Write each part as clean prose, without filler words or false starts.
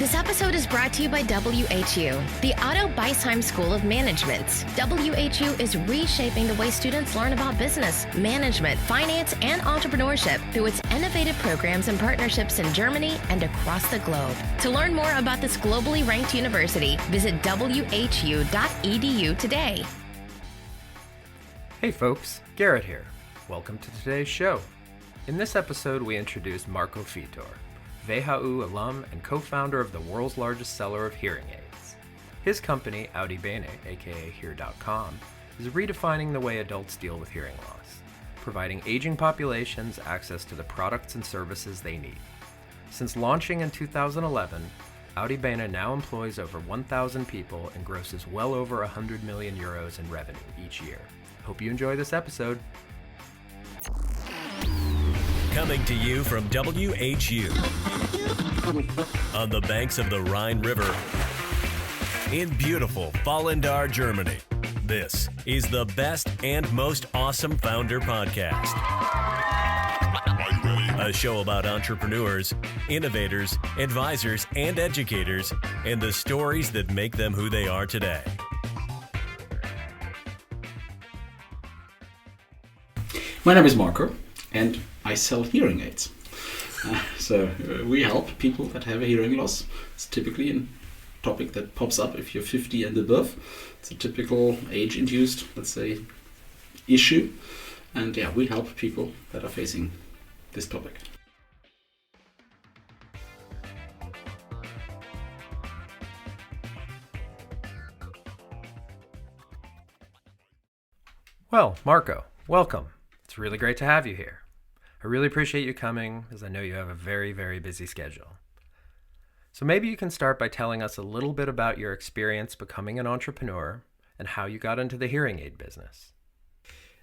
This episode is brought to you by WHU, the Otto Beisheim School of Management. WHU is reshaping the way students learn about business, management, finance, and entrepreneurship through its innovative programs and partnerships in Germany and across the globe. To learn more about this globally ranked university, visit whu.edu today. Hey folks, Gerrit here. Welcome to today's show. In this episode, we introduce Marco Vietor, WHU alum and co-founder of the world's largest seller of hearing aids. His company, Audibene, aka Here.com, is redefining the way adults deal with hearing loss, providing aging populations access to the products and services they need. Since launching in 2011, Audibene now employs over 1,000 people and grosses well over 100 million euros in revenue each year. Hope you enjoy this episode. Coming to you from WHU on the banks of the Rhine River in beautiful Vallendar, Germany. This is the best and most awesome founder podcast. A show about entrepreneurs, innovators, advisors, and educators, and the stories that make them who they are today. My name is Marco, and I sell hearing aids. We help people that have a hearing loss. It's typically a topic that pops up if you're 50 and above. It's a typical age-induced, let's say, issue. And yeah, we help people that are facing this topic. Well, Marco, welcome. It's really great to have you here. I really appreciate you coming, as I know you have a very, very busy schedule. So maybe you can start by telling us a little bit about your experience becoming an entrepreneur and how you got into the hearing aid business.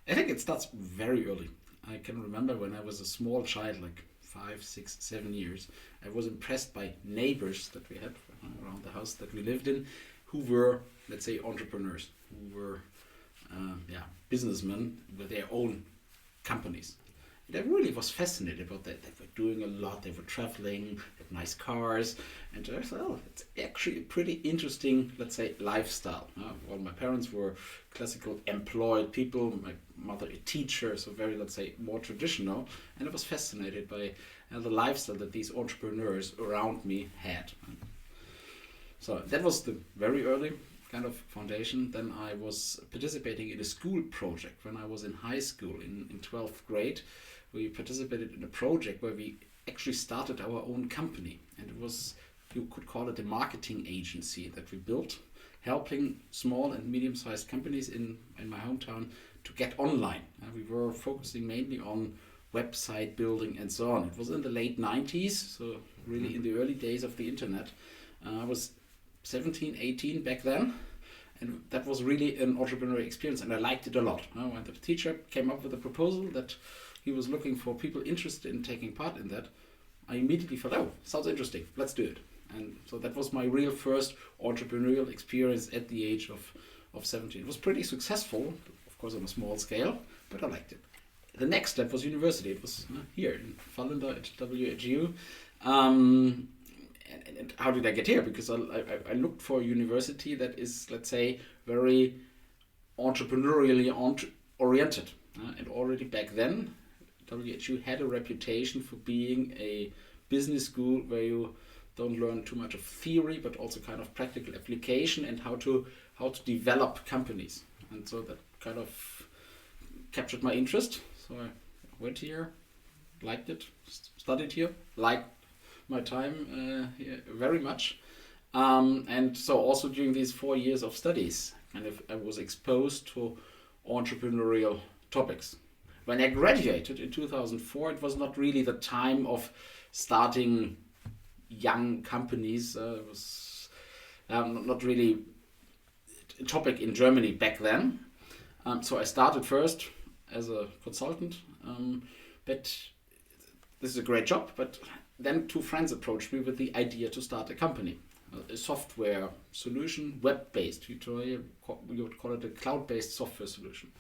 I think it starts very early. I can remember when I was a small child, like 5, 6, 7 years, I was impressed by neighbors that we had around the house that we lived in, who were, let's say, entrepreneurs, who were businessmen with their own companies. And I really was fascinated about that. They were doing a lot, they were traveling, had nice cars, and I thought, oh, it's actually a pretty interesting, let's say, lifestyle. Well, my parents were classical employed people, my mother a teacher, so very, let's say, more traditional, and I was fascinated by the lifestyle that these entrepreneurs around me had. So that was the very early kind of foundation. Then I was participating in a school project when I was in high school in 12th grade. We participated in a project where we actually started our own company, and it was, you could call it a marketing agency that we built, helping small and medium-sized companies in my hometown to get online. We were focusing mainly on website building and so on. It was in the late 90s, so really in the early days of the internet. I was 17, 18 back then, and that was really an entrepreneurial experience, and I liked it a lot. When the teacher came up with a proposal that he was looking for people interested in taking part in that, I immediately thought, oh, sounds interesting, let's do it. And so that was my real first entrepreneurial experience at the age of 17. It was pretty successful, of course on a small scale, but I liked it. The next step was university. It was here in Vallendar at WHU. And how did I get here? Because I looked for a university that is, let's say, very entrepreneurially oriented. And already back then, WHU had a reputation for being a business school where you don't learn too much of theory, but also kind of practical application and how to develop companies. And so that kind of captured my interest. So I went here, liked it, studied here, liked my time here very much. And so also during these 4 years of studies, I was exposed to entrepreneurial topics. When I graduated in 2004, it was not really the time of starting young companies. It was not really a topic in Germany back then. So I started first as a consultant, but this is a great job. But then 2 friends approached me with the idea to start a company, a software solution, web-based. You would call it a cloud-based software solution.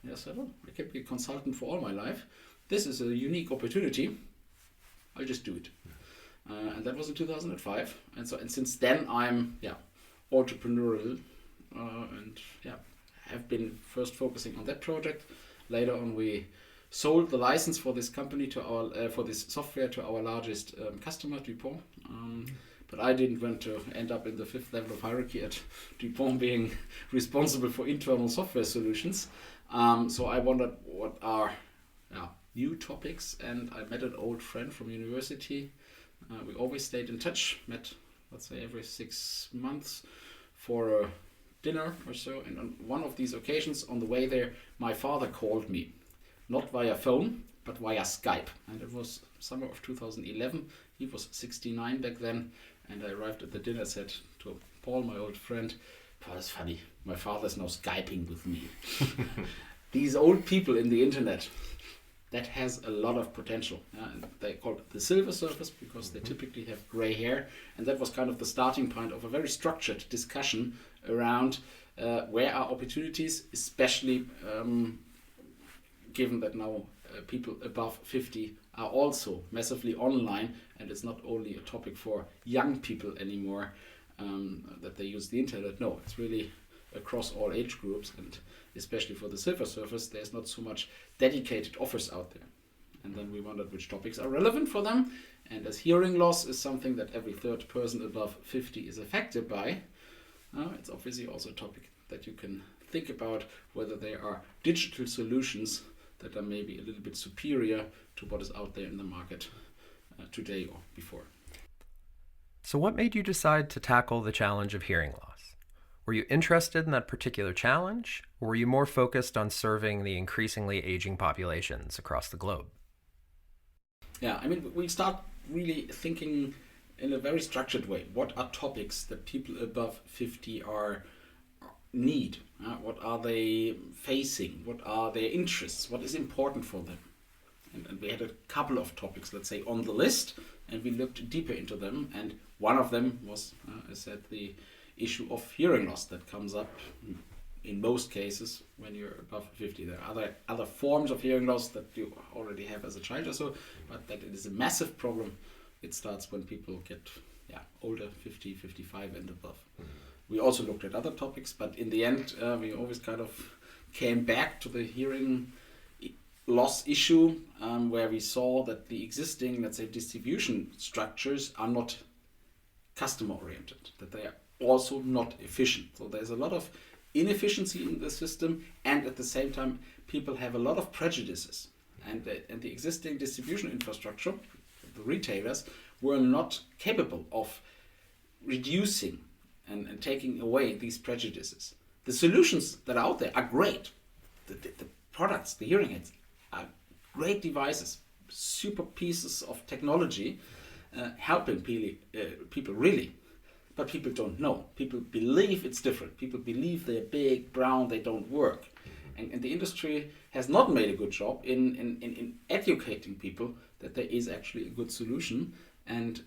I said, oh, I can be a consultant for all my life. This is a unique opportunity. I'll just do it. and that was in 2005. And since then I'm entrepreneurial, and have been first focusing on that project. Later on, we sold the license for this company to our for this software to our largest customer, DuPont. But I didn't want to end up in the 5th level of hierarchy at DuPont, being responsible for internal software solutions. So I wondered what are new topics, and I met an old friend from university. We always stayed in touch, met, let's say, every 6 months for a dinner or so. And on one of these occasions, on the way there, my father called me, not via phone, but via Skype. And it was summer of 2011. He was 69 back then. And I arrived at the dinner, said to Paul, my old friend, "Paul, it's funny, my father's now Skyping with me." These old people in the internet, that has a lot of potential. And they call it the silver surface because they typically have gray hair. And that was kind of the starting point of a very structured discussion around where are opportunities, especially given that now people above 50 are also massively online, and it's not only a topic for young people anymore that they use the internet. No, it's really across all age groups, and especially for the silver surface, there's not so much dedicated offers out there. And then we wondered which topics are relevant for them. And as hearing loss is something that every third person above 50 is affected by, it's obviously also a topic that you can think about whether there are digital solutions that are maybe a little bit superior to what is out there in the market today or before. So what made you decide to tackle the challenge of hearing loss? Were you interested in that particular challenge, or were you more focused on serving the increasingly aging populations across the globe? Yeah, I mean, we start really thinking in a very structured way. What are topics that people above 50 need? What are they facing? What are their interests? What is important for them? And we had a couple of topics, let's say, on the list, and we looked deeper into them. And one of them was, I said, the issue of hearing loss that comes up in most cases when you're above 50. There are other forms of hearing loss that you already have as a child or so, but that it is a massive problem. It starts when people get older, 50, 55 and above. We also looked at other topics, but in the end, we always kind of came back to the hearing loss issue, where we saw that the existing, let's say, distribution structures are not customer oriented, that they are also not efficient. So there's a lot of inefficiency in the system, and at the same time, people have a lot of prejudices. And the existing distribution infrastructure, the retailers, were not capable of reducing and taking away these prejudices. The solutions that are out there are great. The products, the hearing aids, are great devices, super pieces of technology, helping people really. But people don't know. People believe it's different. People believe they're big, brown, they don't work. And the industry has not made a good job in educating people that there is actually a good solution, and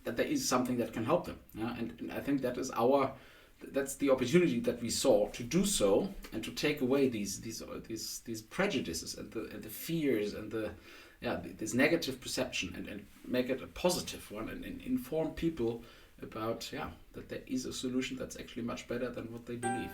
that there is something that can help them. And I think that is that's the opportunity that we saw to do so, and to take away these prejudices and the fears and this negative perception, and make it a positive one, and inform people about that there is a solution that's actually much better than what they believe.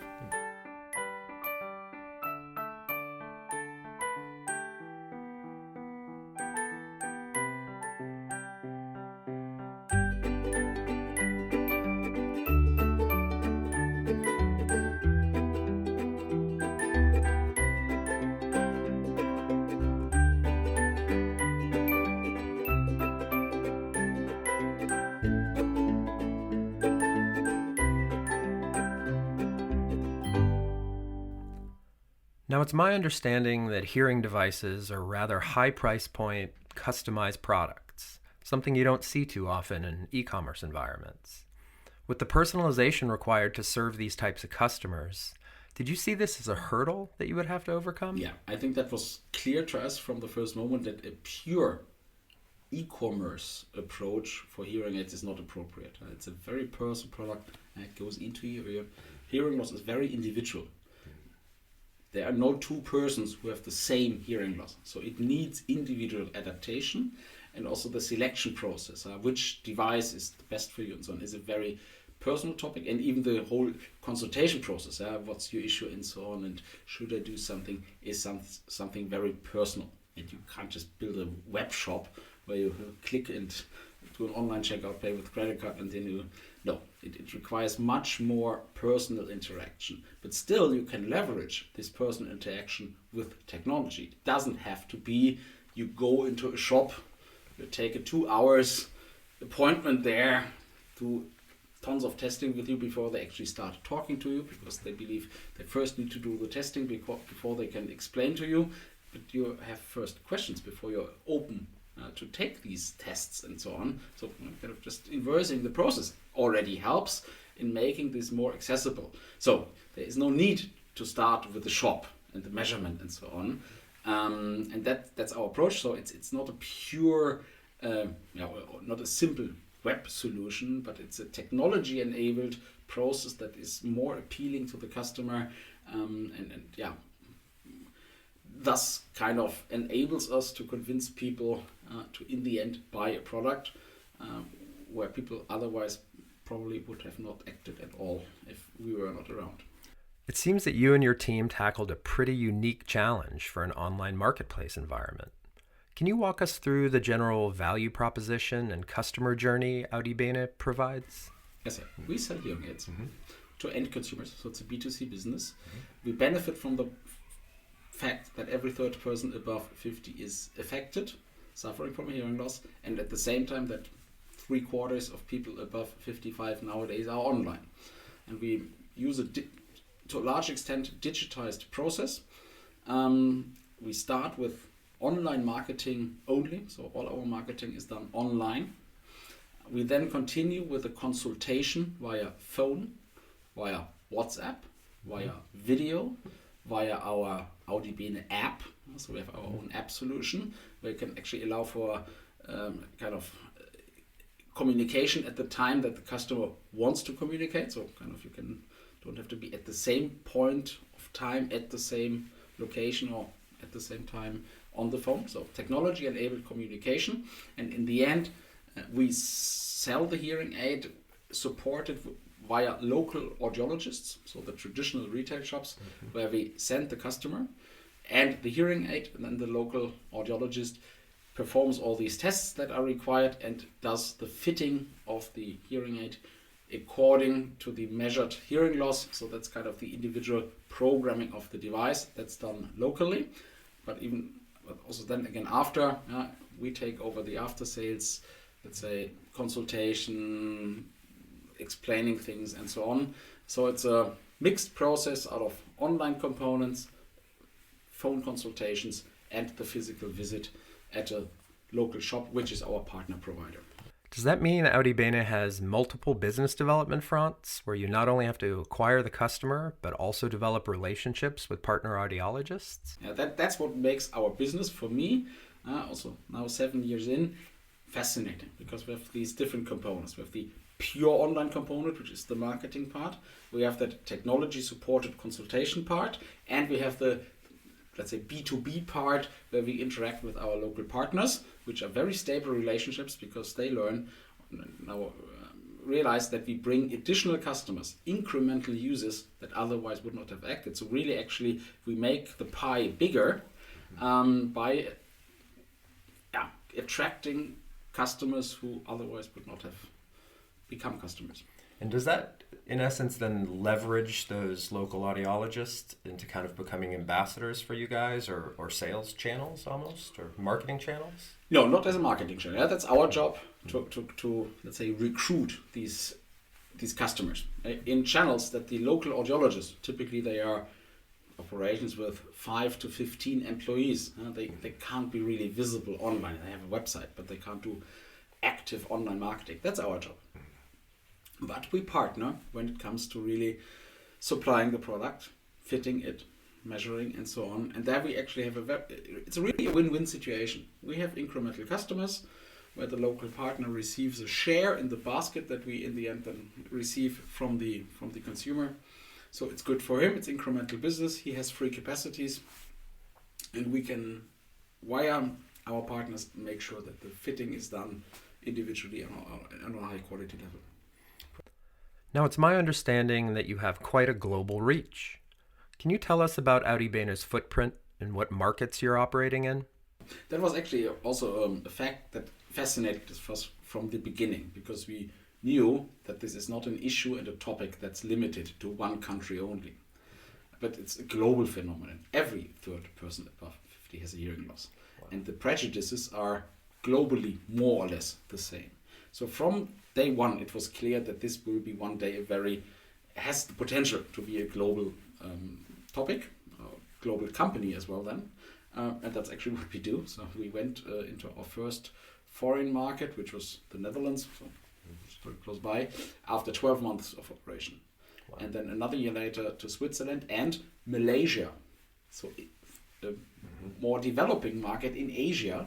Now, it's my understanding that hearing devices are rather high price point, customized products, something you don't see too often in e-commerce environments. With the personalization required to serve these types of customers, did you see this as a hurdle that you would have to overcome? Yeah, I think that was clear to us from the first moment that a pure e-commerce approach for hearing aids is not appropriate. It's a very personal product, and it goes into your ear. Hearing loss is very individual. There are no two persons who have the same hearing loss. So it needs individual adaptation. and also the selection process, which device is the best for you and so on, is a very personal topic. And even the whole consultation process, what's your issue and so on, and should I do something, is something very personal. And you can't just build a web shop where you click and do an online checkout, pay with credit card, and then it requires much more personal interaction. But still, you can leverage this personal interaction with technology. It doesn't have to be you go into a shop, you take a 2 hours appointment there, do tons of testing with you before they actually start talking to you, because they believe they first need to do the testing before they can explain to you. But you have first questions before you're open to take these tests and so on. So kind of just inversing the process already helps in making this more accessible. So there is no need to start with the shop and the measurement and so on. And that's our approach. So it's not a pure, not a simple web solution, but it's a technology-enabled process that is more appealing to the customer, thus kind of enables us to convince people to, in the end, buy a product where people otherwise probably would have not acted at all if we were not around. It seems that you and your team tackled a pretty unique challenge for an online marketplace environment. Can you walk us through the general value proposition and customer journey Audibene provides? Yes, we sell hearing aids to end consumers, so it's a B2C business. We benefit from the fact that every third person above 50 is affected, suffering from hearing loss, and at the same time that 3/4 of people above 55 nowadays are online. And we use to a large extent digitized process. We start with online marketing only, so all our marketing is done online. We then continue with a consultation via phone, via WhatsApp, via video, via our Audibene app. So we have our own app solution where you can actually allow for kind of communication at the time that the customer wants to communicate. So kind of don't have to be at the same point of time, at the same location, or at the same time on the phone. So technology-enabled communication. And in the end, we sell the hearing aid supported via local audiologists, so the traditional retail shops, where we send the customer and the hearing aid, and then the local audiologist performs all these tests that are required and does the fitting of the hearing aid according to the measured hearing loss. So that's kind of the individual programming of the device that's done locally. But also then again after, we take over the after sales, let's say consultation, explaining things and so on. So it's a mixed process out of online components, phone consultations, and the physical visit at a local shop, which is our partner provider. Does that mean Audibene has multiple business development fronts where you not only have to acquire the customer, but also develop relationships with partner audiologists? Yeah, that's what makes our business, for me, also now 7 years in, fascinating, because we have these different components. We have the pure online component, which is the marketing part. We have that technology-supported consultation part, and we have the, let's say, B2B part, where we interact with our local partners, which are very stable relationships, because they realize that we bring additional customers, incremental users that otherwise would not have acted. So really, actually, we make the pie bigger by attracting customers who otherwise would not have become customers. And does that, in essence, then leverage those local audiologists into kind of becoming ambassadors for you guys, or sales channels almost, or marketing channels? No, not as a marketing channel. Yeah, that's our job to let's say, recruit these customers in channels that the local audiologists, typically they are operations with 5 to 15 employees. They can't be really visible online. They have a website, but they can't do active online marketing. That's our job. But we partner when it comes to really supplying the product, fitting it, measuring, and so on. And there we actually have it's really a win-win situation. We have incremental customers where the local partner receives a share in the basket that we in the end then receive from the consumer. So it's good for him, it's incremental business, he has free capacities, and we can, via our partners make sure that the fitting is done individually on a high quality level. Now, it's my understanding that you have quite a global reach. Can you tell us about Audibene's footprint and what markets you're operating in? That was actually also a fact that fascinated us from the beginning, because we knew that this is not an issue and a topic that's limited to one country only, but it's a global phenomenon. Every third person above 50 has a hearing loss. Wow. And the prejudices are globally more or less the same. So from day one, it was clear that this will be one day has the potential to be a global topic, a global company as well then. And that's actually what we do. So we went into our first foreign market, which was the Netherlands, so very close by, after 12 months of operation. Wow. And then another year later to Switzerland and Malaysia. So a more developing market in Asia,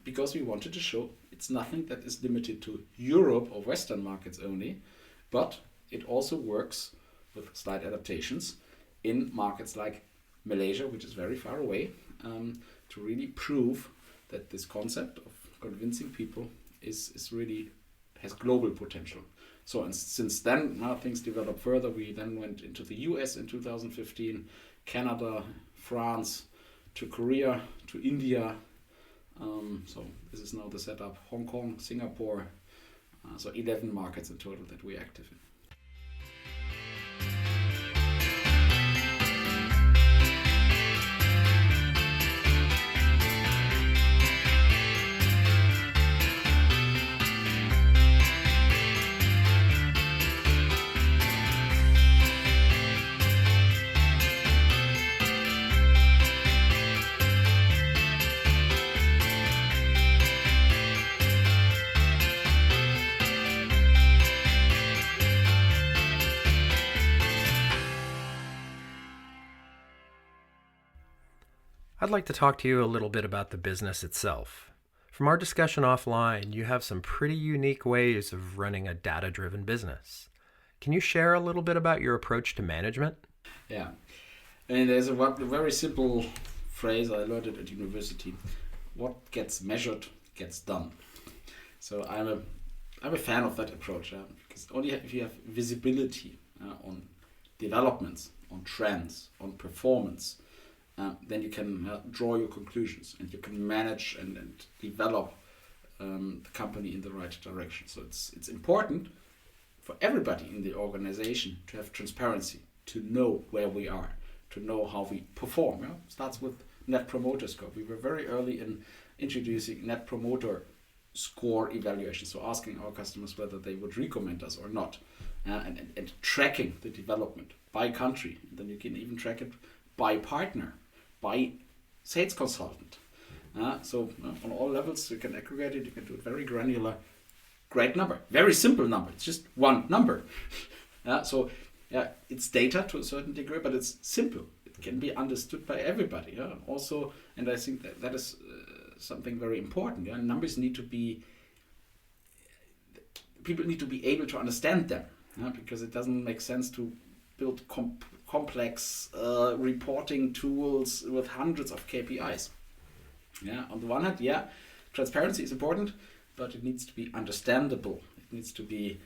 because we wanted to show it's nothing that is limited to Europe or Western markets only, but it also works with slight adaptations in markets like Malaysia, which is very far away, to really prove that this concept of convincing people is really has global potential. So and since then, now things developed further. We then went into the US in 2015, Canada, France, to Korea, to India. So this is now the setup. Hong Kong, Singapore. So 11 markets in total that we're active in. I'd like to talk to you a little bit about the business itself. From our discussion offline, you have some pretty unique ways of running a data-driven business. Can you share a little bit about your approach to management? Yeah, and there's a very simple phrase I learned it at university: "What gets measured gets done." So I'm a fan of that approach, because only if you have visibility on developments, on trends, on performance, then you can draw your conclusions and you can manage and develop the company in the right direction. So it's important for everybody in the organization to have transparency, to know where we are, to know how we perform. It starts with Net Promoter Score. We were very early in introducing Net Promoter Score evaluation, so asking our customers whether they would recommend us or not, and tracking the development by country. And then you can even track it by partner, by sales consultant. So on all levels you can aggregate it, you can do it very granular. Great number, very simple number, it's just one number. So it's data to a certain degree, but it's simple. It can be understood by everybody. Also, and I think that is something very important. Numbers need to be, people need to be able to understand them, because it doesn't make sense to build complex reporting tools with hundreds of KPIs. On the one hand, transparency is important, but it needs to be understandable. It needs to be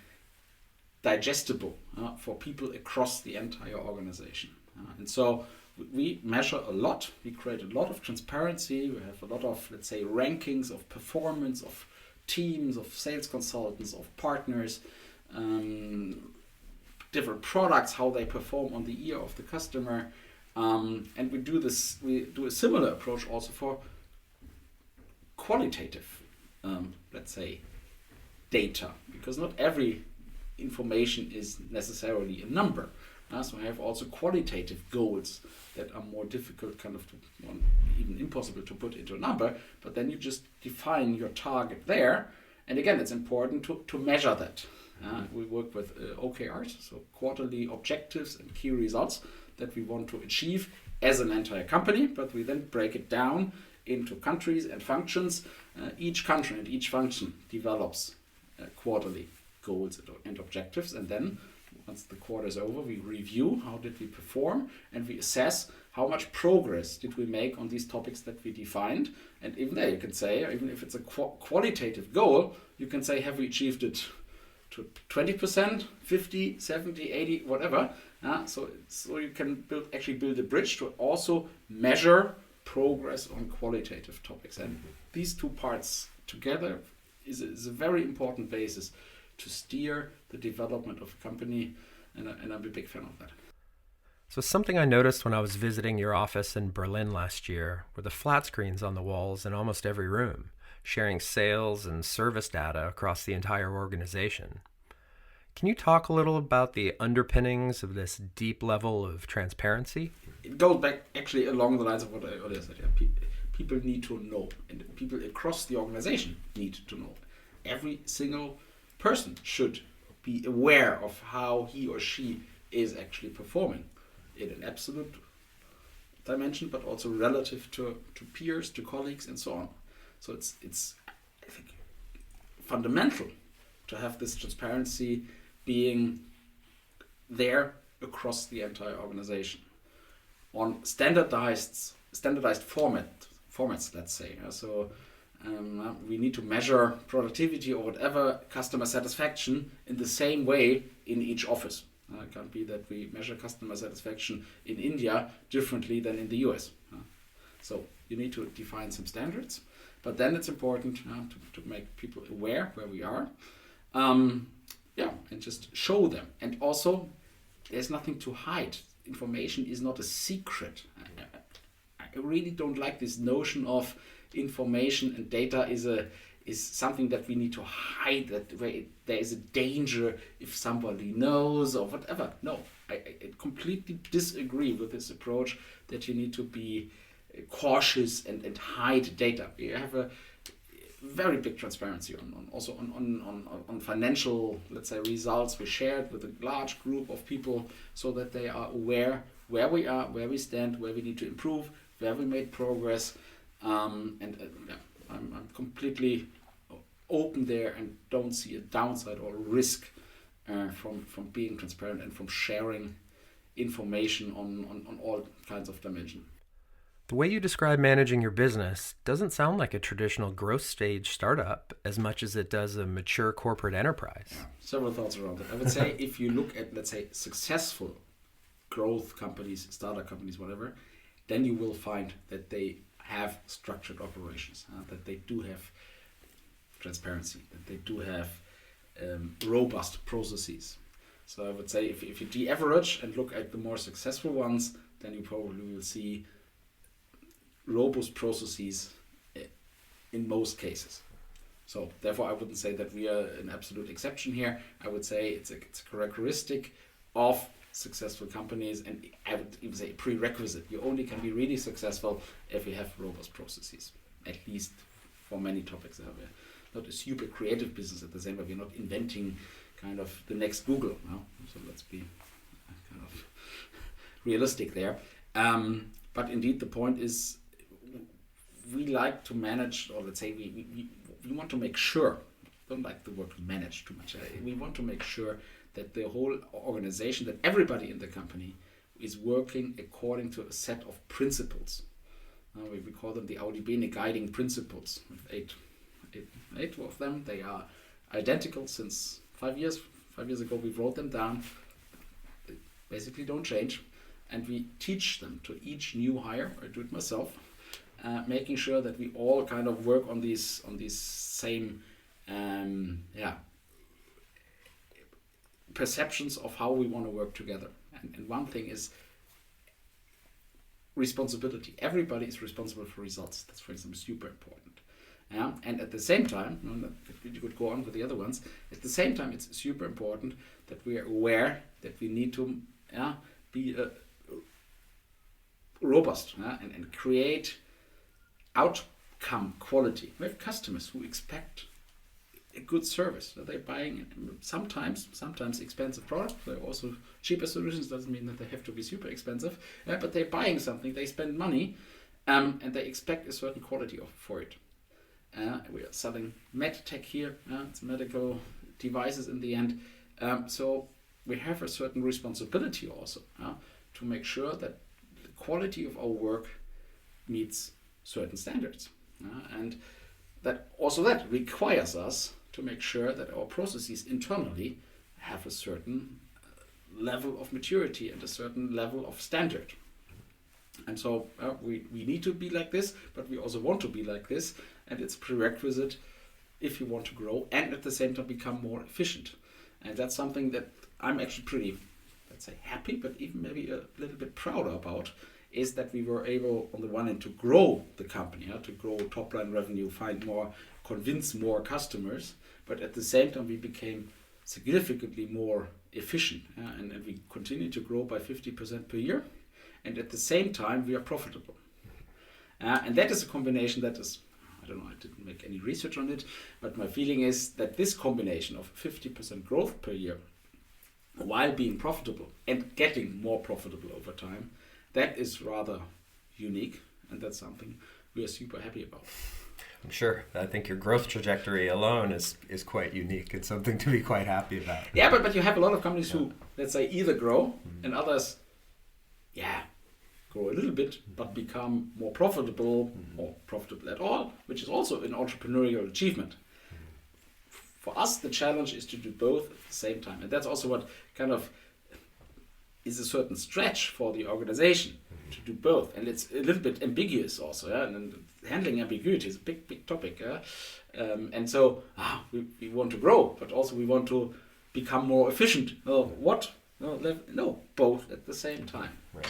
digestible for people across the entire organization. And so we measure a lot. We create a lot of transparency. We have a lot of, let's say, rankings of performance of teams, of sales consultants, of partners, different products, how they perform on the ear of the customer. And we do a similar approach also for qualitative, let's say, data, because not every information is necessarily a number. So I have also qualitative goals that are more difficult, even impossible to put into a number, but then you just define your target there. And again, it's important to measure that. We work with OKRs, so quarterly objectives and key results that we want to achieve as an entire company, but we then break it down into countries and functions. Each country and each function develops quarterly goals and objectives, and then once the quarter is over, we review how did we perform, and we assess how much progress did we make on these topics that we defined. And even there you can say, even if it's a qualitative goal, you can say, have we achieved it to 20%, 50, 70, 80, whatever. So you can build a bridge to also measure progress on qualitative topics. And these two parts together is a very important basis to steer the development of a company, and I'm a big fan of that. So something I noticed when I was visiting your office in Berlin last year were the flat screens on the walls in almost every room, sharing sales and service data across the entire organization. Can you talk a little about the underpinnings of this deep level of transparency? It goes back actually along the lines of what I earlier said. Yeah. People need to know, and people across the organization need to know. Every single person should be aware of how he or she is actually performing in an absolute dimension, but also relative to peers, to colleagues, and so on. So it's I think fundamental to have this transparency being there across the entire organization on standardized formats, let's say. So we need to measure productivity or whatever, customer satisfaction in the same way in each office. It can't be that we measure customer satisfaction in India differently than in the US. So you need to define some standards, but then it's important to make people aware where we are, and just show them. And also, there's nothing to hide. Information is not a secret. I really don't like this notion of information and data is something that we need to hide, that there is a danger if somebody knows or whatever. No, I completely disagree with this approach that you need to be cautious and hide data. We have a very big transparency on financial, let's say, results we shared with a large group of people so that they are aware where we are, where we stand, where we need to improve, where we made progress. I'm completely open there and don't see a downside or risk from being transparent and from sharing information on all kinds of dimensions. The way you describe managing your business doesn't sound like a traditional growth stage startup as much as it does a mature corporate enterprise. Yeah, several thoughts around it. I would say if you look at, let's say, successful growth companies, startup companies, whatever, then you will find that they have structured operations, that they do have transparency, that they do have robust processes. So I would say if you de-average and look at the more successful ones, then you probably will see robust processes in most cases. So therefore I wouldn't say that we are an absolute exception here. I would say it's a characteristic of successful companies, and I would even say a prerequisite. You only can be really successful if you have robust processes, at least for many topics. We're not a super creative business at the same time. We're not inventing kind of the next Google. No? So let's be kind of realistic there. But indeed the point is we like to manage, or let's say we want to make sure, don't like the word manage too much. We want to make sure that the whole organization, that everybody in the company is working according to a set of principles. We call them the Audibene guiding principles. Eight of them. They are identical since 5 years. 5 years ago we wrote them down. They basically don't change. And we teach them to each new hire. I do it myself. Making sure that we all kind of work on these same perceptions of how we want to work together. And one thing is responsibility. Everybody is responsible for results. That's, for example, super important. And at the same time, you could go on with the other ones. At the same time, it's super important that we are aware that we need to be robust and create outcome quality. We have customers who expect a good service. They're buying sometimes expensive products. There are also cheaper solutions. Doesn't mean that they have to be super expensive, but they're buying something. They spend money, and they expect a certain quality for it. We are selling med tech here. It's medical devices in the end. So we have a certain responsibility also to make sure that the quality of our work meets certain standards. And that requires us to make sure that our processes internally have a certain level of maturity and a certain level of standard. And so we need to be like this, but we also want to be like this, and it's prerequisite if you want to grow and at the same time become more efficient. And that's something that I'm actually pretty, let's say, happy, but even maybe a little bit prouder about, is that we were able, on the one hand, to grow the company, to grow top line revenue, find more, convince more customers, but at the same time we became significantly more efficient, and we continue to grow by 50% per year, and at the same time we are profitable. And that is a combination that is, I don't know, I didn't make any research on it, but my feeling is that this combination of 50% growth per year while being profitable and getting more profitable over time, that is rather unique, and that's something we are super happy about. I'm sure. I think your growth trajectory alone is quite unique. It's something to be quite happy about. Yeah, but you have a lot of companies who, let's say, either grow and others, grow a little bit, but become more profitable or profitable at all, which is also an entrepreneurial achievement. For us, the challenge is to do both at the same time. And that's also what kind of is a certain stretch for the organization to do both. And it's a little bit ambiguous also. And handling ambiguity is a big topic. And so we want to grow, but also we want to become more efficient. What? No, both at the same time. Right.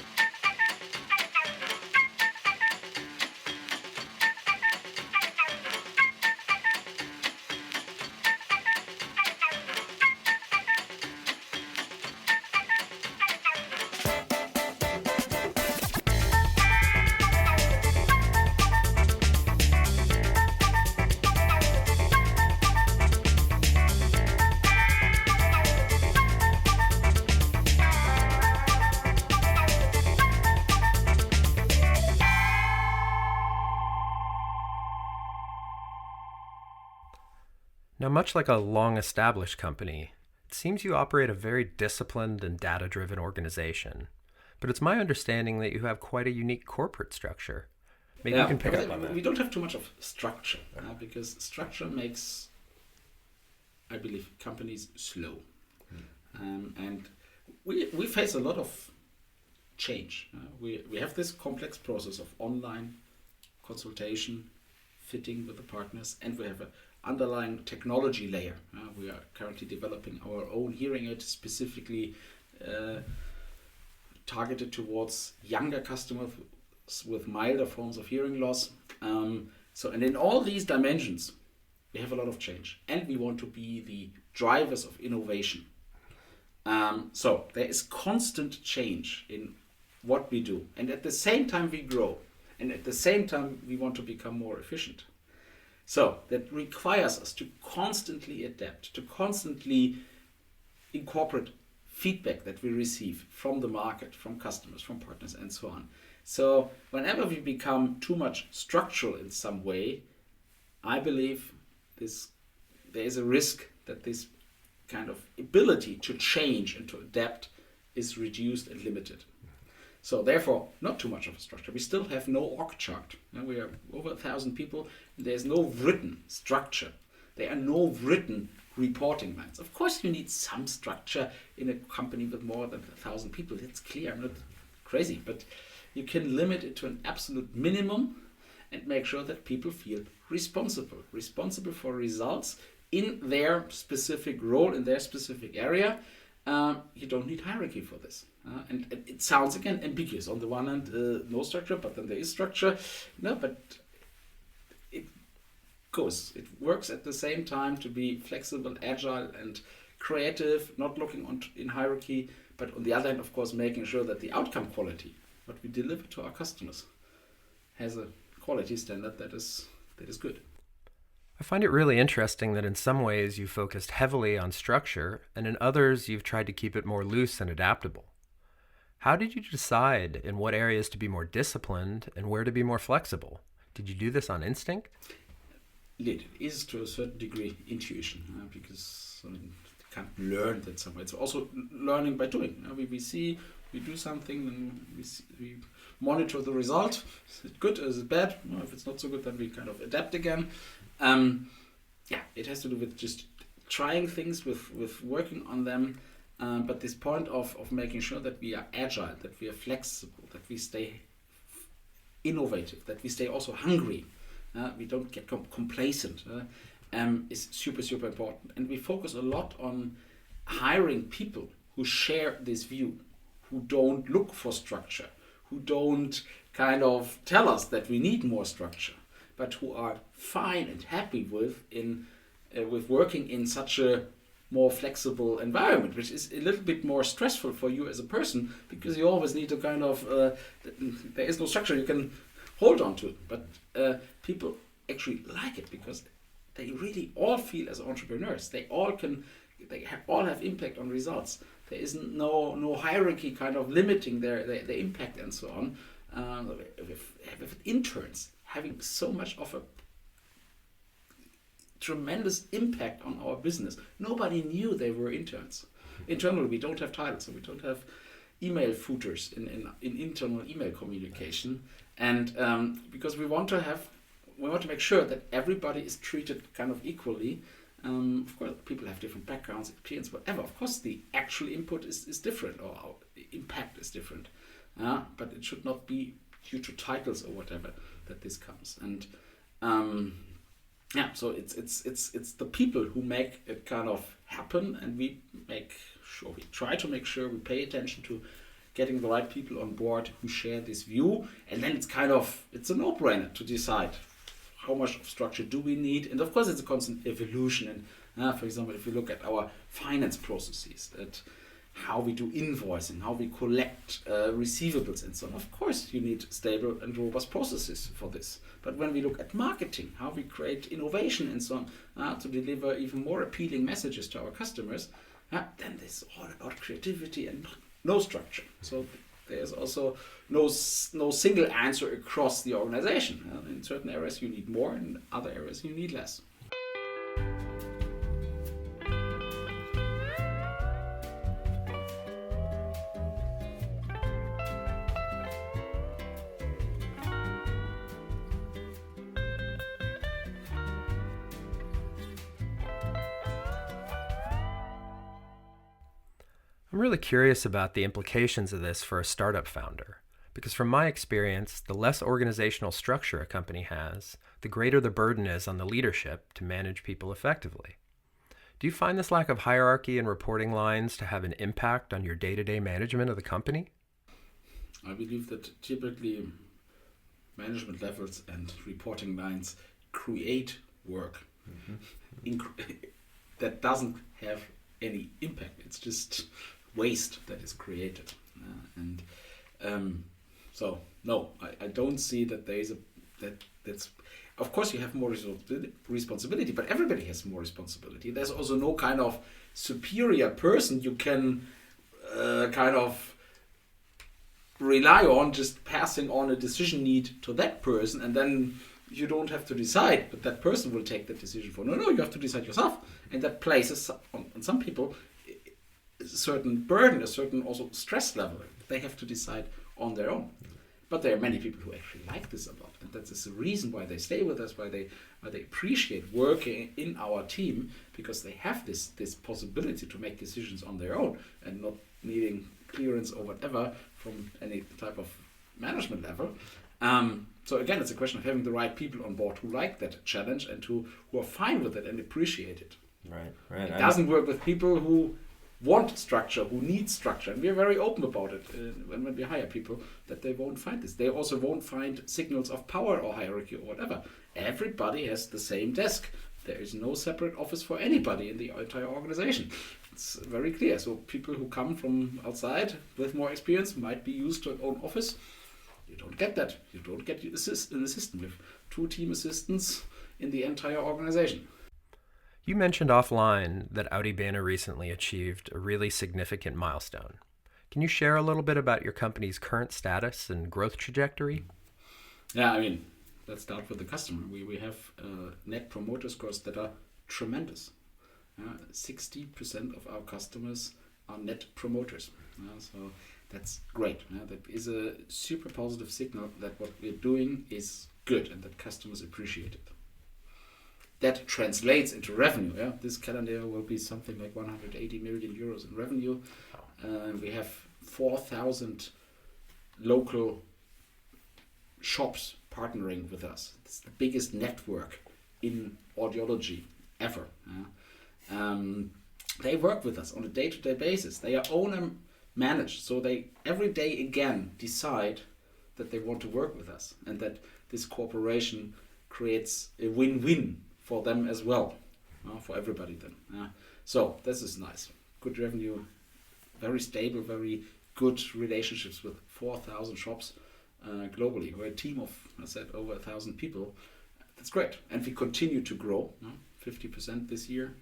Now, much like a long-established company, it seems you operate a very disciplined and data-driven organization. But it's my understanding that you have quite a unique corporate structure. Maybe you can pick up on that. We don't have too much of structure, because structure makes, I believe, companies slow. And we face a lot of change. We have this complex process of online consultation, fitting with the partners, and we have an underlying technology layer. We are currently developing our own hearing aid specifically targeted towards younger customers with milder forms of hearing loss. And in all these dimensions, we have a lot of change, and we want to be the drivers of innovation. So there is constant change in what we do, and at the same time we grow, and at the same time we want to become more efficient. So that requires us to constantly adapt, to constantly incorporate feedback that we receive from the market, from customers, from partners, and so on. So whenever we become too much structural in some way, I believe there is a risk that this kind of ability to change and to adapt is reduced and limited. So therefore, not too much of a structure. We still have no org chart. We are over 1,000 people, and there's no written structure. There are no written reporting lines. Of course, you need some structure in a company with more than 1,000 people. That's clear. I'm not crazy, but you can limit it to an absolute minimum and make sure that people feel responsible for results in their specific role, in their specific area. You don't need hierarchy for this. And it sounds, again, ambiguous. On the one hand, no structure, but then there is structure. No, but it works at the same time to be flexible, agile, and creative, not looking in hierarchy, but on the other hand, of course, making sure that the outcome quality, what we deliver to our customers, has a quality standard that is good. I find it really interesting that in some ways you focused heavily on structure, and in others you've tried to keep it more loose and adaptable. How did you decide in what areas to be more disciplined and where to be more flexible? Did you do this on instinct? It is to a certain degree intuition, because can't learn that somewhere. It's also learning by doing. We do something, and we monitor the result. Is it good? Is it bad? Well, if it's not so good, then we kind of adapt again. It has to do with just trying things, with working on them. But this point of making sure that we are agile, that we are flexible, that we stay innovative, that we stay also hungry, we don't get complacent, is super, super important. And we focus a lot on hiring people who share this view, who don't look for structure, who don't kind of tell us that we need more structure, but who are fine and happy with working in such a more flexible environment, which is a little bit more stressful for you as a person, because you always need to kind of, there is no structure you can hold on to. But people actually like it because they really all feel as entrepreneurs. They all have impact on results. There is no hierarchy kind of limiting their impact and so on. With interns having so much of a tremendous impact on our business. Nobody knew they were interns. Internally, we don't have titles, so we don't have email footers in internal email communication, and because we want to make sure that everybody is treated kind of equally. Of course, people have different backgrounds, experience, whatever. Of course, the actual input is different, or our impact is different, but it should not be due to titles or whatever that this comes. And so it's the people who make it kind of happen, and we try to make sure we pay attention to getting the right people on board who share this view, and then it's a no-brainer to decide how much of structure do we need. And of course, it's a constant evolution. And for example, if we look at our finance processes, at how we do invoicing, how we collect receivables and so on, of course you need stable and robust processes for this. But when we look at marketing, how we create innovation and so on to deliver even more appealing messages to our customers, then this is all about creativity and no structure. So there's also no single answer across the organization. In certain areas you need more, in other areas you need less. I'm really curious about the implications of this for a startup founder, because from my experience, the less organizational structure a company has, the greater the burden is on the leadership to manage people effectively. Do you find this lack of hierarchy and reporting lines to have an impact on your day-to-day management of the company? I believe that typically management levels and reporting lines create work that doesn't have any impact. It's just waste that is created. So no, I don't see that there is that's. Of course, you have more responsibility, but everybody has more responsibility. There's also no kind of superior person you can kind of rely on, just passing on a decision need to that person, and then you don't have to decide, but that person will take that decision for. No, you have to decide yourself, and that places on some people a certain burden, a certain also stress level. They have to decide on their own. But there are many people who actually like this a lot, and that is the reason why they stay with us, why they appreciate working in our team, because they have this possibility to make decisions on their own and not needing clearance or whatever from any type of management level. So again, it's a question of having the right people on board who like that challenge and who are fine with it and appreciate it. Right. It doesn't work with people who want structure, who need structure, and we're very open about it when we hire people, that they won't find this. They also won't find signals of power or hierarchy or whatever. Everybody has the same desk. There is no separate office for anybody in the entire organization. It's very clear. So people who come from outside with more experience might be used to an own office. You don't get that. You don't get an assistant with 2 team assistants in the entire organization. You mentioned offline that Audibene recently achieved a really significant milestone. Can you share a little bit about your company's current status and growth trajectory? Yeah, let's start with the customer. We have net promoter scores that are tremendous. 60% of our customers are net promoters. So that's great. That is a super positive signal that what we're doing is good and that customers appreciate it. That translates into revenue. This calendar year will be something like 180 million euros in revenue. We have 4,000 local shops partnering with us. It's the biggest network in audiology ever. They work with us on a day-to-day basis. They are owner managed, so they every day again decide that they want to work with us and that this cooperation creates a win-win for them as well, for everybody then. So this is nice. Good revenue, very stable, very good relationships with 4,000 shops globally. We're a team of, I said, over 1,000 people. That's great. And we continue to grow, 50% this year.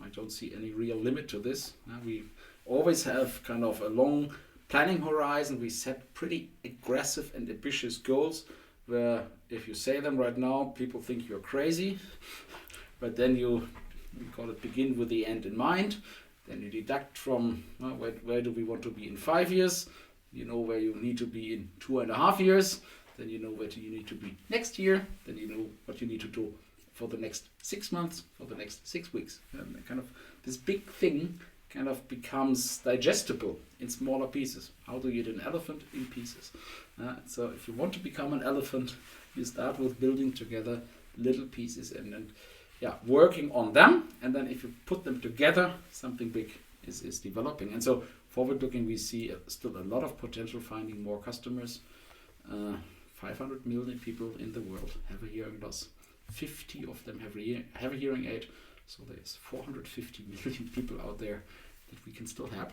I don't see any real limit to this. We always have kind of a long planning horizon. We set pretty aggressive and ambitious goals where if you say them right now, people think you're crazy. But then we call it begin with the end in mind. Then you deduct from where do we want to be in 5 years. You know where you need to be in 2.5 years. Then you know where you need to be next year. Then you know what you need to do for the next 6 months, for the next 6 weeks. And kind of this big thing kind of becomes digestible in smaller pieces. How do you eat an elephant? In pieces. So if you want to become an elephant, you start with building together little pieces and working on them. And then if you put them together, something big is developing. And so forward looking, we see still a lot of potential finding more customers. 500 million people in the world have a hearing loss. 50 of them have a hearing aid. So there's 450 million people out there that we can still help.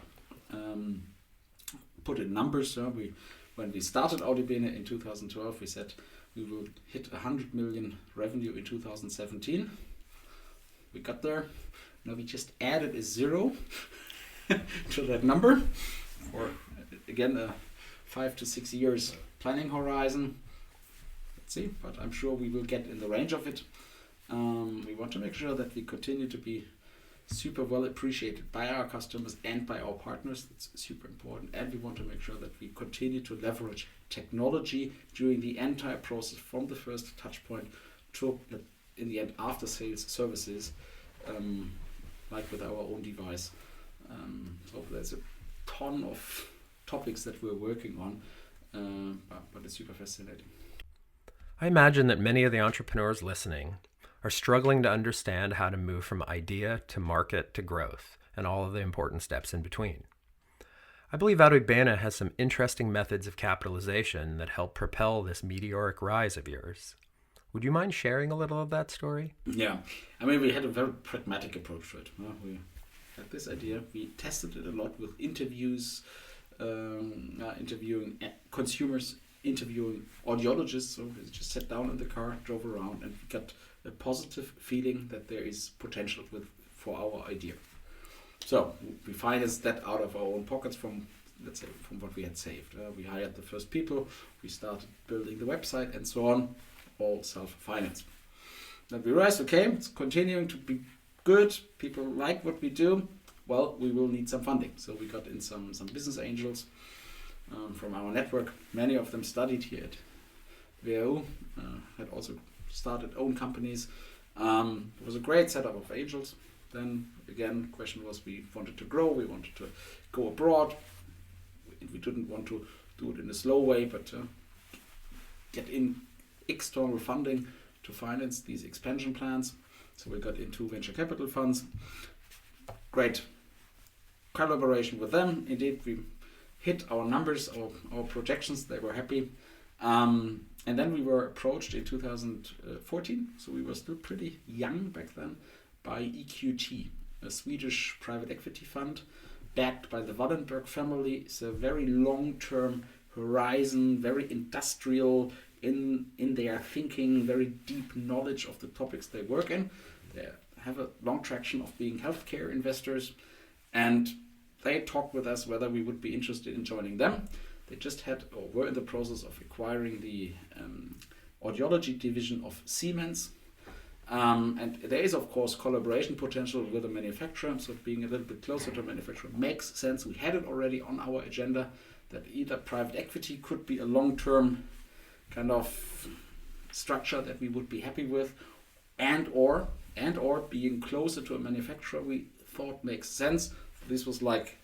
Put in numbers, when we started Audibene in 2012, we said we will hit 100 million revenue in 2017. We got there. Now we just added a 0 to that number for, again, a 5 to 6 years planning horizon. Let's see, but I'm sure we will get in the range of it. We want to make sure that we continue to be super well appreciated by our customers and by our partners. It's super important. And we want to make sure that we continue to leverage technology during the entire process from the first touch point to, in the end, after sales services, like with our own device. So there's a ton of topics that we're working on, but it's super fascinating. I imagine that many of the entrepreneurs listening are struggling to understand how to move from idea to market to growth and all of the important steps in between. I believe Audibene has some interesting methods of capitalization that help propel this meteoric rise of yours. Would you mind sharing a little of that story? Yeah, I mean, we had a very pragmatic approach to it. We had this idea. We tested it a lot with interviews, interviewing consumers, interviewing audiologists. So we just sat down in the car, drove around, and we got a positive feeling that there is potential for our idea. So we financed that out of our own pockets from what we had saved. We hired the first people, we started building the website and so on, all self-financed. Then we realized, okay, it's continuing to be good, people like what we do, well, we will need some funding. So we got in some business angels from our network. Many of them studied here at WHU, had also started own companies. It was a great setup of angels. Then again, the question was, we wanted to grow, we wanted to go abroad. We didn't want to do it in a slow way, but get in external funding to finance these expansion plans. So we got into venture capital funds. Great collaboration with them. Indeed, we hit our numbers, our projections. They were happy. And then we were approached in 2014, so we were still pretty young back then, by EQT, a Swedish private equity fund backed by the Wallenberg family. It's a very long-term horizon, very industrial in their thinking, very deep knowledge of the topics they work in. They have a long traction of being healthcare investors, and they talked with us whether we would be interested in joining them. They just had or were in the process of acquiring the audiology division of Siemens. And there is, of course, collaboration potential with the manufacturer, so being a little bit closer to manufacturer makes sense. We had it already on our agenda that either private equity could be a long-term kind of structure that we would be happy with, and or being closer to a manufacturer we thought makes sense. This was like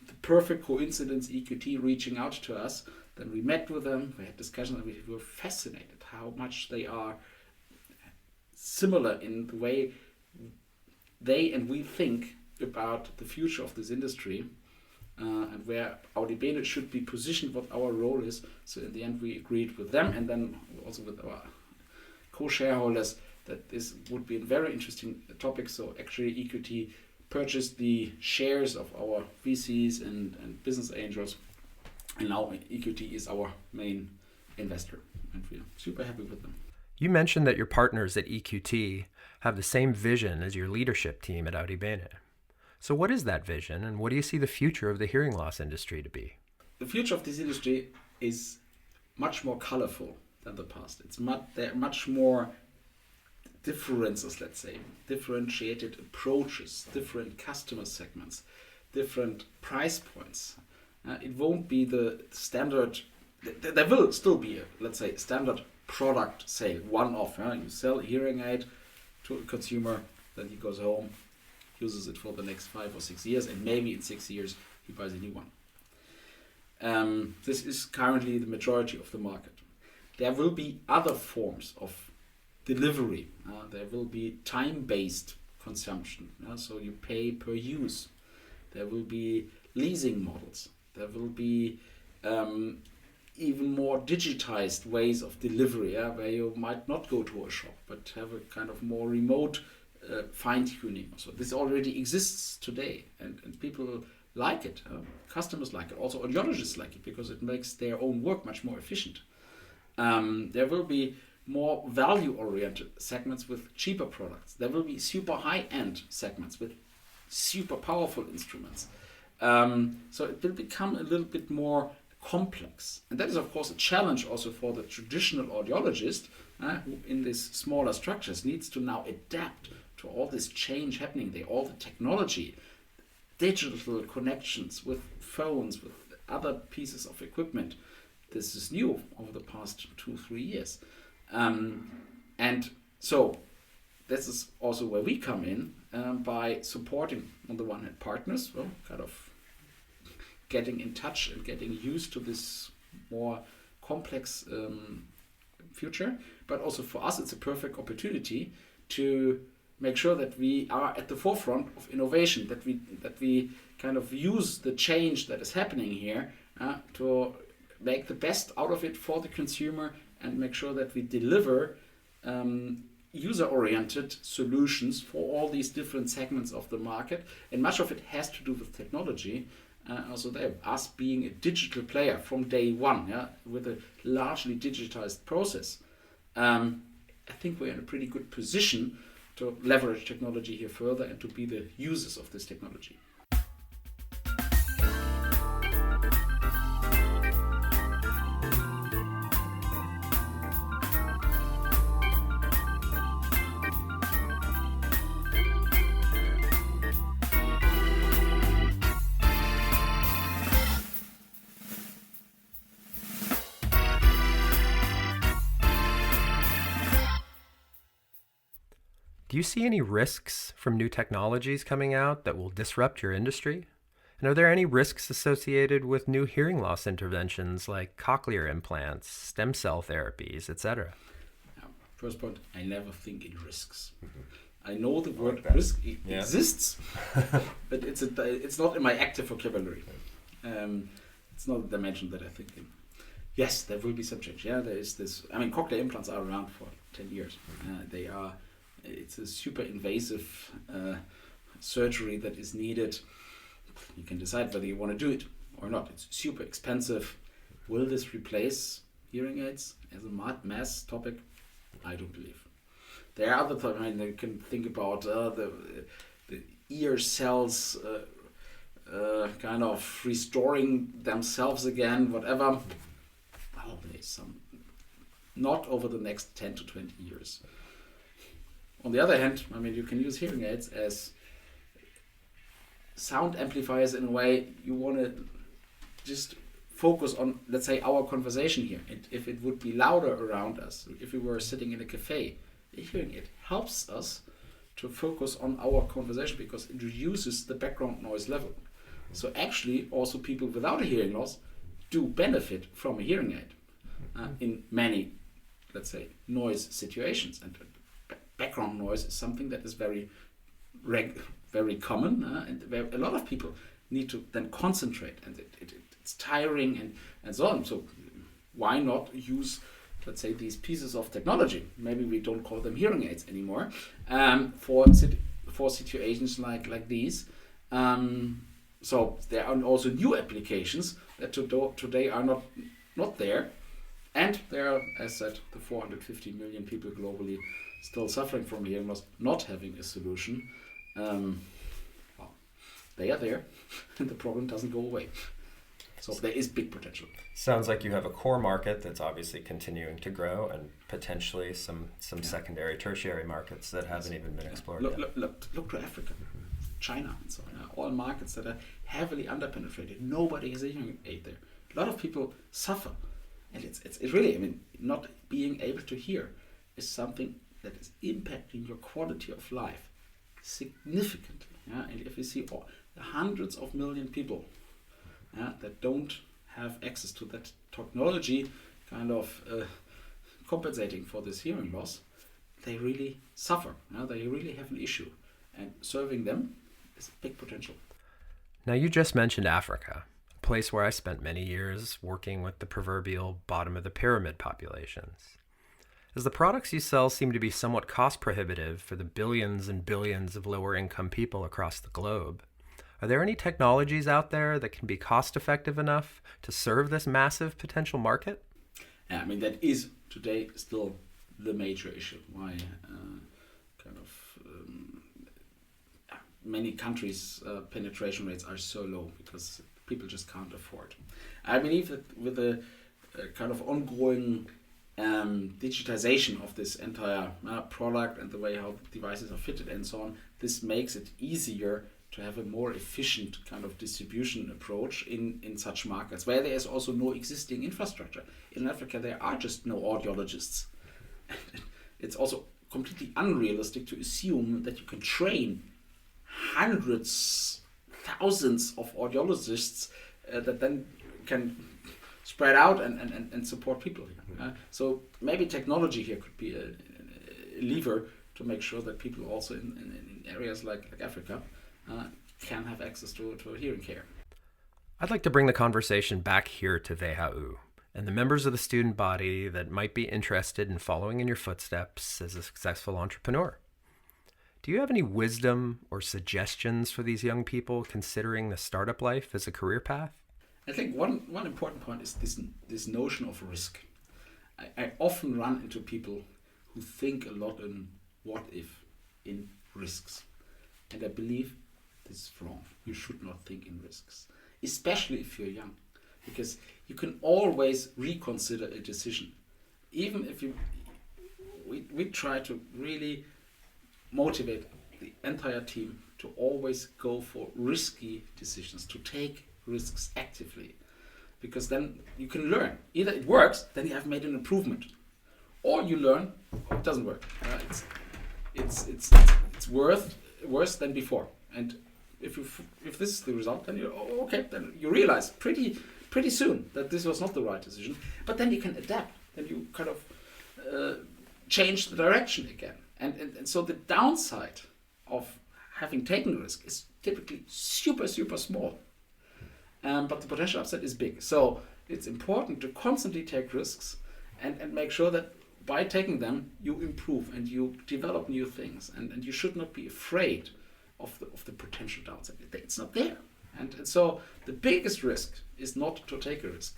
the perfect coincidence, EQT reaching out to us. Then we met with them, we had discussions, and we were fascinated how much they are similar in the way they and we think about the future of this industry, and where Audibene should be positioned, what our role is. So in the end we agreed with them, and then also with our co-shareholders, that this would be a very interesting topic. So actually EQT purchased the shares of our VCs and business angels, and now EQT is our main investor, and we're super happy with them. You mentioned that your partners at EQT have the same vision as your leadership team at Audibene. So what is that vision, and what do you see the future of the hearing loss industry to be? The future of this industry is much more colorful than the past. There are much more differences, let's say, differentiated approaches, different customer segments, different price points. It won't be the standard. There will still be a, let's say, standard product sale, one-off. You sell a hearing aid to a consumer, then he goes home, uses it for the next 5 or 6 years, and maybe in 6 years he buys a new one. This is currently the majority of the market. There will be other forms of delivery. There will be time-based consumption, so you pay per use. There will be leasing models. There will be even more digitized ways of delivery, where you might not go to a shop but have a kind of more remote fine-tuning. So this already exists today, and people like it. Customers like it. Also audiologists like it, because it makes their own work much more efficient. There will be more value-oriented segments with cheaper products. There will be super high-end segments with super powerful instruments. So it will become a little bit more complex. And that is, of course, a challenge also for the traditional audiologist, who in these smaller structures needs to now adapt to all this change happening there, all the technology, digital connections with phones, with other pieces of equipment. This is new over the past 2-3 years. And so this is also where we come in, by supporting, on the one hand, partners, well, kind of getting in touch and getting used to this more complex future. But also for us, it's a perfect opportunity to make sure that we are at the forefront of innovation, that we kind of use the change that is happening here to make the best out of it for the consumer, and make sure that we deliver user-oriented solutions for all these different segments of the market. And much of it has to do with technology. Also there, us being a digital player from day one, with a largely digitized process. I think we're in a pretty good position to leverage technology here further and to be the users of this technology. Do you see any risks from new technologies coming out that will disrupt your industry? And are there any risks associated with new hearing loss interventions like cochlear implants, stem cell therapies, etc.? First point, I never think in risks. I know the word risk exists, but it's not in my active vocabulary. It's not a dimension that I think in. Yes, there will be some change. Yeah, there is this. I mean, cochlear implants are around for 10 years. It's a super invasive surgery that is needed. You can decide whether you want to do it or not. It's super expensive. Will this replace hearing aids as a mass topic? I don't believe. There are other things. I mean, you can think about the ear cells kind of restoring themselves again, whatever. Well, there's some. Not over the next 10 to 20 years. On the other hand, I mean, you can use hearing aids as sound amplifiers in a way. You want to just focus on, let's say, our conversation here. And if it would be louder around us, if we were sitting in a cafe, a hearing aid helps us to focus on our conversation because it reduces the background noise level. So actually, also people without a hearing loss do benefit from a hearing aid in many, let's say, noise situations. And background noise is something that is very common, and where a lot of people need to then concentrate, and it's tiring and so on. So why not use, let's say, these pieces of technology? Maybe we don't call them hearing aids anymore, for situations like these. So there are also new applications that today are not there, and there are, as said, the 450 million people globally still suffering from hearing loss, not having a solution. Well, they are there, and the problem doesn't go away. So there is big potential. Sounds like you have a core market that's obviously continuing to grow, and potentially some secondary, tertiary markets that haven't even been explored yet. Look to Africa, China, and so on. All markets that are heavily underpenetrated. Nobody has a hearing aid there. A lot of people suffer, and it's really, I mean, not being able to hear is something that is impacting your quality of life significantly. Yeah? And if you see the hundreds of million people that don't have access to that technology, kind of compensating for this hearing loss, they really suffer. They really have an issue, and serving them is a big potential. Now, you just mentioned Africa, a place where I spent many years working with the proverbial bottom of the pyramid populations. As the products you sell seem to be somewhat cost prohibitive for the billions and billions of lower income people across the globe, are there any technologies out there that can be cost effective enough to serve this massive potential market? Yeah, I mean, that is today still the major issue. Why many countries' penetration rates are so low, because people just can't afford. I believe that with the kind of ongoing digitization of this entire product and the way how devices are fitted and so on, this makes it easier to have a more efficient kind of distribution approach in such markets where there is also no existing infrastructure. In Africa, there are just no audiologists. It's also completely unrealistic to assume that you can train hundreds, thousands of audiologists that then can spread out and support people. So maybe technology here could be a lever to make sure that people also in areas like Africa can have access to hearing care. I'd like to bring the conversation back here to WHU and the members of the student body that might be interested in following in your footsteps as a successful entrepreneur. Do you have any wisdom or suggestions for these young people considering the startup life as a career path? I think one important point is this notion of risk. I often run into people who think a lot in what if, in risks. And I believe this is wrong. You should not think in risks, especially if you're young, because you can always reconsider a decision. Even if we try to really motivate the entire team to always go for risky decisions, to take risks actively, because then you can learn. Either it works, then you have made an improvement, or you learn it doesn't work. It's worse than before. And if this is the result, then then you realize pretty soon that this was not the right decision. But then you can adapt. Then you kind of change the direction again. And so the downside of having taken risk is typically super small. But the potential upside is big. So it's important to constantly take risks and make sure that by taking them, you improve and you develop new things. And you should not be afraid of the potential downside. It's not there. And so the biggest risk is not to take a risk.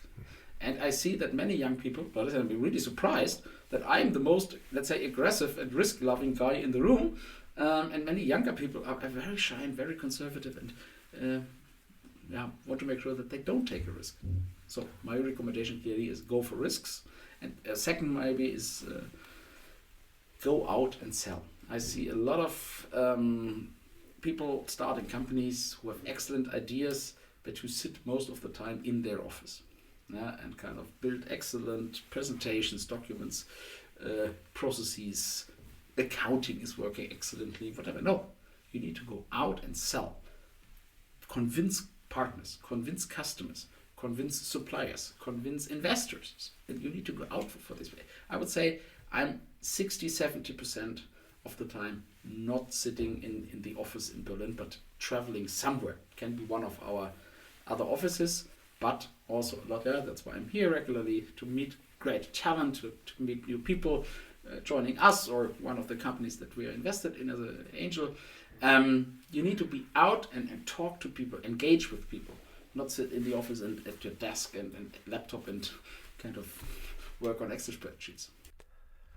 And I see that many young people, but I'm really surprised that I'm the most, let's say, aggressive and risk-loving guy in the room. And many younger people are very shy and very conservative and want to make sure that they don't take a risk. So my recommendation clearly is go for risks. And second maybe is go out and sell. I see a lot of people starting companies who have excellent ideas, but who sit most of the time in their office, and kind of build excellent presentations, documents, processes. Accounting is working excellently, whatever. No, you need to go out and sell. Convince partners, convince customers, convince suppliers, convince investors. And you need to go out for this way. I would say I'm 60-70% of the time not sitting in the office in Berlin, but traveling somewhere. Can be one of our other offices, but also a lot there. That's why I'm here regularly, to meet great talent, to meet new people joining us or one of the companies that we are invested in as an angel. You need to be out and talk to people, engage with people, not sit in the office and at your desk and laptop and kind of work on Excel spreadsheets.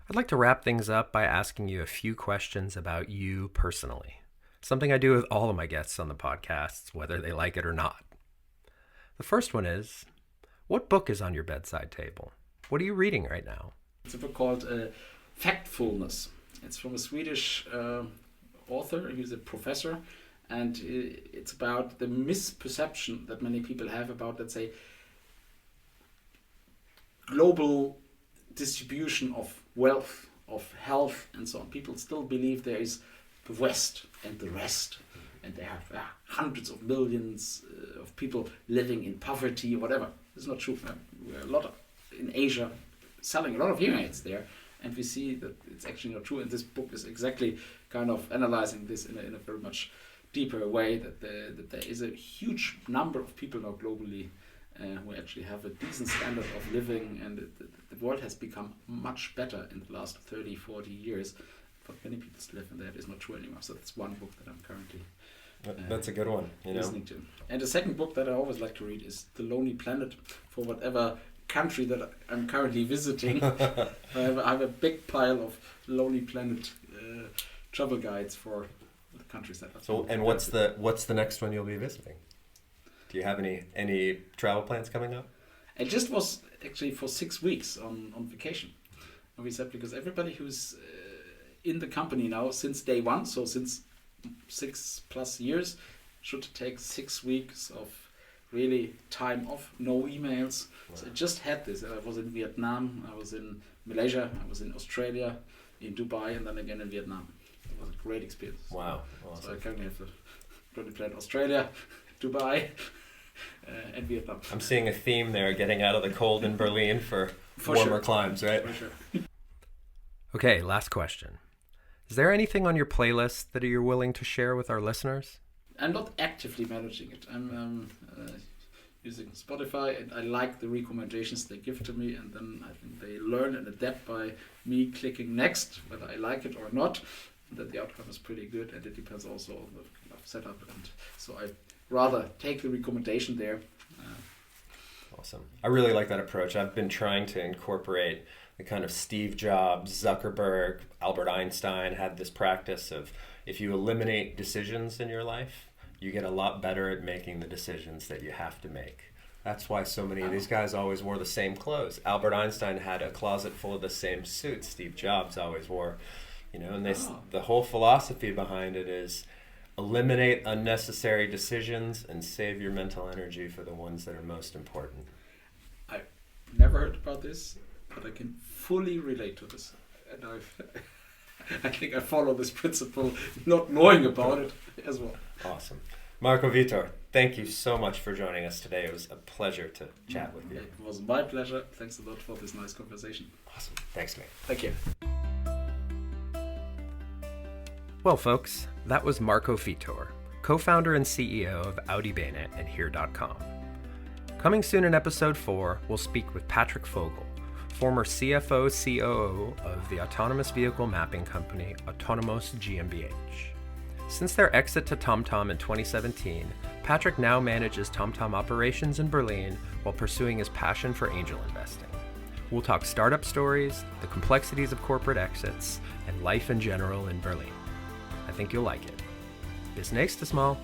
I'd like to wrap things up by asking you a few questions about you personally. Something I do with all of my guests on the podcasts, whether they like it or not. The first one is, what book is on your bedside table? What are you reading right now? It's a book called Factfulness. It's from a Swedish author. He's a professor, and it's about the misperception that many people have about, let's say, global distribution of wealth, of health, and so on. People still believe there is the West and the rest, and there are hundreds of millions of people living in poverty or whatever. It's not true. We're a lot in Asia selling a lot of hearing aids there, and we see that it's actually not true. And this book is exactly kind of analyzing this in a very much deeper way, that there is a huge number of people now globally who actually have a decent standard of living, and the world has become much better in the last 30, 40 years. But many people still live, and that is not true anymore. So that's one book that I'm currently that's a good one, listening to. And the second book that I always like to read is The Lonely Planet, for whatever country that I'm currently visiting. I have a big pile of Lonely Planet travel guides for the countries that. So, and what's the next one you'll be visiting? Do you have any travel plans coming up? I just was actually for 6 weeks on vacation. And we said, because everybody who's in the company now since day one, so since 6+ years, should take 6 weeks of really time off, no emails. Wow. So I just had this. I was in Vietnam, I was in Malaysia, I was in Australia, in Dubai, and then again in Vietnam. It was a great experience. Wow. Awesome. So I currently have to plan Australia, Dubai, and Vietnam. I'm seeing a theme there, getting out of the cold in Berlin for warmer climes, right? For sure. Okay, last question. Is there anything on your playlist that you're willing to share with our listeners? I'm not actively managing it. I'm using Spotify, and I like the recommendations they give to me, and then I think they learn and adapt by me clicking next, whether I like it or not. That the outcome is pretty good, and it depends also on the kind of setup. And so I rather take the recommendation there. Awesome. I really like that approach. I've been trying to incorporate the kind of Steve Jobs, Zuckerberg, Albert Einstein had this practice of, if you eliminate decisions in your life, you get a lot better at making the decisions that you have to make. That's why so many of these guys always wore the same clothes. Albert Einstein had a closet full of the same suits. Steve Jobs always wore, and the whole philosophy behind it is eliminate unnecessary decisions and save your mental energy for the ones that are most important. I've never heard about this, but I can fully relate to this. And I think I follow this principle, not knowing about it as well. Awesome. Marco Vietor, thank you so much for joining us today. It was a pleasure to chat with you. It was my pleasure. Thanks a lot for this nice conversation. Awesome. Thanks, mate. Thank you. Well, folks, that was Marco Vietor, co-founder and CEO of Audibene and Here.com. Coming soon in episode 4, we'll speak with Patrick Fogel, former CFO/COO of the autonomous vehicle mapping company Autonomous GmbH. Since their exit to TomTom in 2017, Patrick now manages TomTom operations in Berlin while pursuing his passion for angel investing. We'll talk startup stories, the complexities of corporate exits, and life in general in Berlin. I think you'll like it. Bis nächstes Mal.